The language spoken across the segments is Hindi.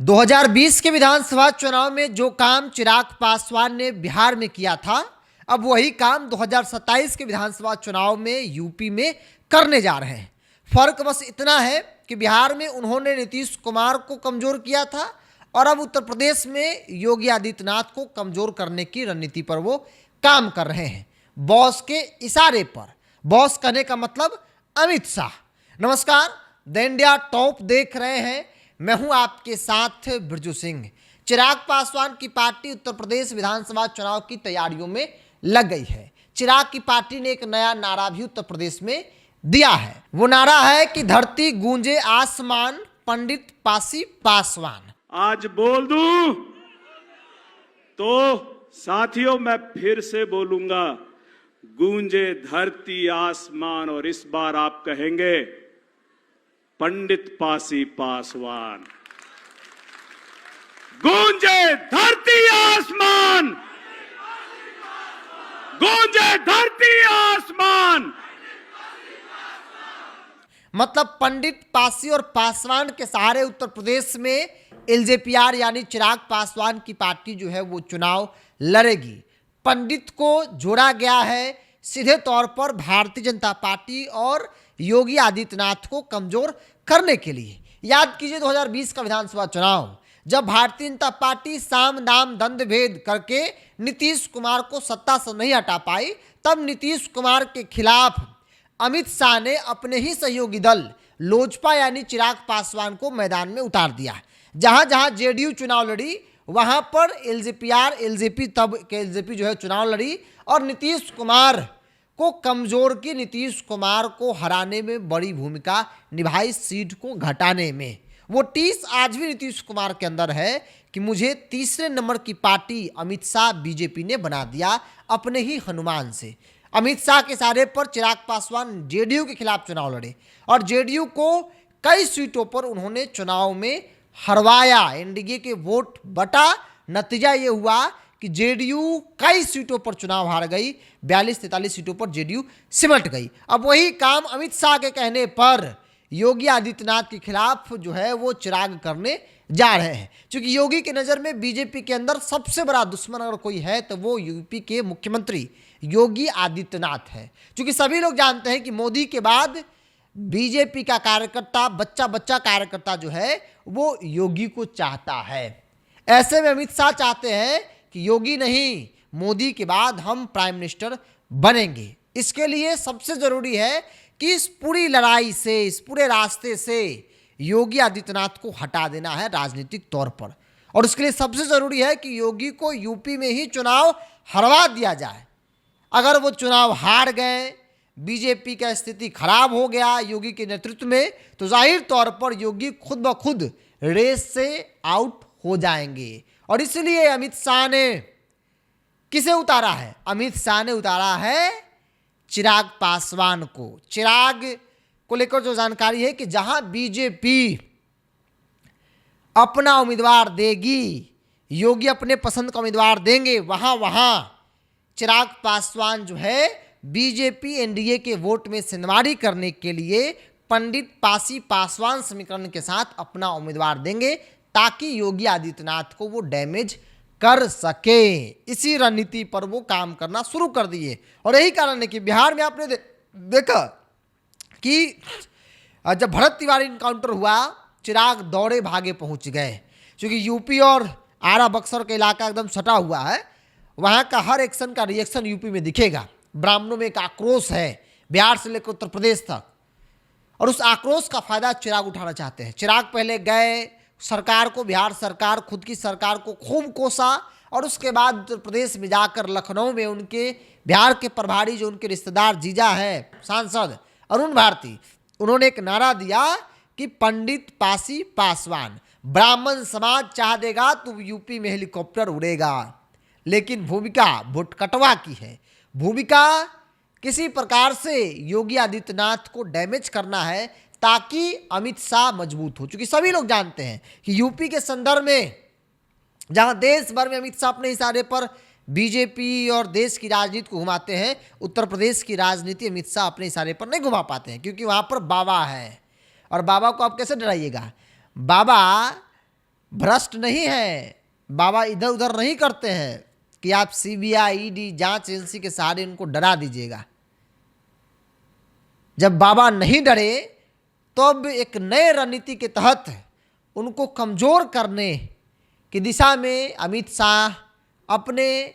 2020 के विधानसभा चुनाव में जो काम चिराग पासवान ने बिहार में किया था, अब वही काम 2027 के विधानसभा चुनाव में यूपी में करने जा रहे हैं। फर्क बस इतना है कि बिहार में उन्होंने नीतीश कुमार को कमजोर किया था और अब उत्तर प्रदेश में योगी आदित्यनाथ को कमजोर करने की रणनीति पर वो काम कर रहे हैं, बॉस के इशारे पर। बॉस कहने का मतलब अमित शाह। नमस्कार, द इंडिया टॉप देख रहे हैं, मैं हूं आपके साथ बिरजू सिंह। चिराग पासवान की पार्टी उत्तर प्रदेश विधानसभा चुनाव की तैयारियों में लग गई है। चिराग की पार्टी ने एक नया नारा भी उत्तर प्रदेश में दिया है। वो नारा है कि धरती गूंजे आसमान, पंडित पासी पासवान। आज बोल दूं तो साथियों मैं फिर से बोलूंगा, गूंजे धरती आसमान, और इस बार आप कहेंगे पंडित पासी पासवान। गूंजे धरती आसमान, गूंजे धरती आसमान। मतलब पंडित पासी और पासवान के सहारे उत्तर प्रदेश में एलजेपीआर यानी चिराग पासवान की पार्टी जो है वो चुनाव लड़ेगी। पंडित को जोड़ा गया है सीधे तौर पर भारतीय जनता पार्टी और योगी आदित्यनाथ को कमजोर करने के लिए। याद कीजिए 2020 का विधानसभा चुनाव, जब भारतीय जनता पार्टी साम दाम दंड भेद करके नीतीश कुमार को सत्ता से नहीं हटा पाई, तब नीतीश कुमार के खिलाफ अमित शाह ने अपने ही सहयोगी दल लोजपा यानी चिराग पासवान को मैदान में उतार दिया। जहां जहां जेडीयू चुनाव लड़ी वहां पर एलजेपी तब के एलजेपी जो है चुनाव लड़ी और नीतीश कुमार को कमजोर की, नीतीश कुमार को हराने में बड़ी भूमिका निभाई, सीट को घटाने में। वो टीस आज भी नीतीश कुमार के अंदर है कि मुझे तीसरे नंबर की पार्टी अमित शाह बीजेपी ने बना दिया अपने ही हनुमान से। अमित शाह के इशारे पर चिराग पासवान जेडीयू के खिलाफ चुनाव लड़े और जेडीयू को कई सीटों पर उन्होंने चुनाव में हरवाया। एनडीए के वोट बटा, नतीजा ये हुआ कि जेडीयू कई सीटों पर चुनाव हार गई, 42-43 सीटों पर जेडीयू सिमट गई। अब वही काम अमित शाह के कहने पर योगी आदित्यनाथ के खिलाफ जो है वो चिराग करने जा रहे हैं। क्योंकि योगी की नज़र में बीजेपी के अंदर सबसे बड़ा दुश्मन अगर कोई है तो वो यूपी के मुख्यमंत्री योगी आदित्यनाथ है। क्योंकि सभी लोग जानते हैं कि मोदी के बाद बीजेपी का कार्यकर्ता, बच्चा बच्चा कार्यकर्ता जो है वो योगी को चाहता है। ऐसे में अमित शाह चाहते हैं कि योगी नहीं, मोदी के बाद हम प्राइम मिनिस्टर बनेंगे। इसके लिए सबसे जरूरी है कि इस पूरी लड़ाई से, इस पूरे रास्ते से योगी आदित्यनाथ को हटा देना है राजनीतिक तौर पर। और उसके लिए सबसे जरूरी है कि योगी को यूपी में ही चुनाव हरवा दिया जाए। अगर वो चुनाव हार गए, बीजेपी का स्थिति खराब हो गया योगी के नेतृत्व में, तो जाहिर तौर पर योगी खुद ब खुद रेस से आउट हो जाएंगे। और इसलिए अमित शाह ने किसे उतारा है? अमित शाह ने उतारा है चिराग पासवान को। चिराग को लेकर जो जानकारी है कि जहां बीजेपी अपना उम्मीदवार देगी, योगी अपने पसंद का उम्मीदवार देंगे, वहां चिराग पासवान जो है बीजेपी एनडीए के वोट में सिनवारी करने के लिए पंडित पासी पासवान समीकरण के साथ अपना उम्मीदवार देंगे ताकि योगी आदित्यनाथ को वो डैमेज कर सके। इसी रणनीति पर वो काम करना शुरू कर दिए। और यही कारण है कि बिहार में आपने देखा कि जब भरत तिवारी इनकाउंटर हुआ, चिराग दौड़े भागे पहुंच गए। क्योंकि यूपी और आरा बक्सर का इलाका एकदम सटा हुआ है, वहां का हर एक्शन का रिएक्शन यूपी में दिखेगा। ब्राह्मणों में एक आक्रोश है बिहार से लेकर उत्तर प्रदेश तक, और उस आक्रोश का फायदा चिराग उठाना चाहते हैं। चिराग पहले गए, सरकार को, बिहार सरकार, खुद की सरकार को खूब कोसा, और उसके बाद उत्तर प्रदेश में जाकर लखनऊ में उनके बिहार के प्रभारी जो उनके रिश्तेदार जीजा है सांसद अरुण भारती, उन्होंने एक नारा दिया कि पंडित पासी पासवान, ब्राह्मण समाज चाह देगा तो यूपी में हेलीकॉप्टर उड़ेगा। लेकिन भूमिका भुटकटवा की है। भूमिका किसी प्रकार से योगी आदित्यनाथ को डैमेज करना है ताकि अमित शाह मजबूत हो। चूंकि सभी लोग जानते हैं कि यूपी के संदर्भ में जहां देश भर में अमित शाह अपने इशारे पर बीजेपी और देश की राजनीति को घुमाते हैं, उत्तर प्रदेश की राजनीति अमित शाह अपने इशारे पर नहीं घुमा पाते हैं, क्योंकि वहां पर बाबा है। और बाबा को आप कैसे डराइएगा? बाबा भ्रष्ट नहीं है, बाबा इधर उधर नहीं करते हैं कि आप सीबीआई, ईडी, जांच एजेंसी के सहारे उनको डरा दीजिएगा। जब बाबा नहीं डरे तो अब एक नए रणनीति के तहत उनको कमजोर करने की दिशा में अमित शाह अपने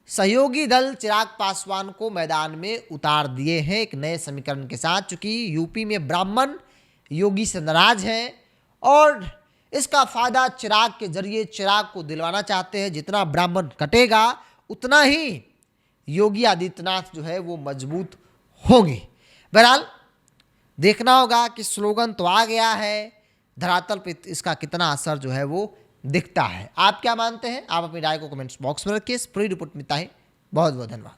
सहयोगी दल चिराग पासवान को मैदान में उतार दिए हैं एक नए समीकरण के साथ। चूंकि यूपी में ब्राह्मण योगी से नाराज हैं और इसका फायदा चिराग के जरिए चिराग को दिलवाना चाहते हैं। जितना ब्राह्मण कटेगा उतना ही योगी आदित्यनाथ जो है वो मजबूत होंगे। बहरहाल देखना होगा कि स्लोगन तो आ गया है, धरातल पर इसका कितना असर जो है वो दिखता है। आप क्या मानते हैं? आप अपनी राय को कमेंट्स बॉक्स में रखिए। इस पूरी रिपोर्ट में बहुत बहुत धन्यवाद।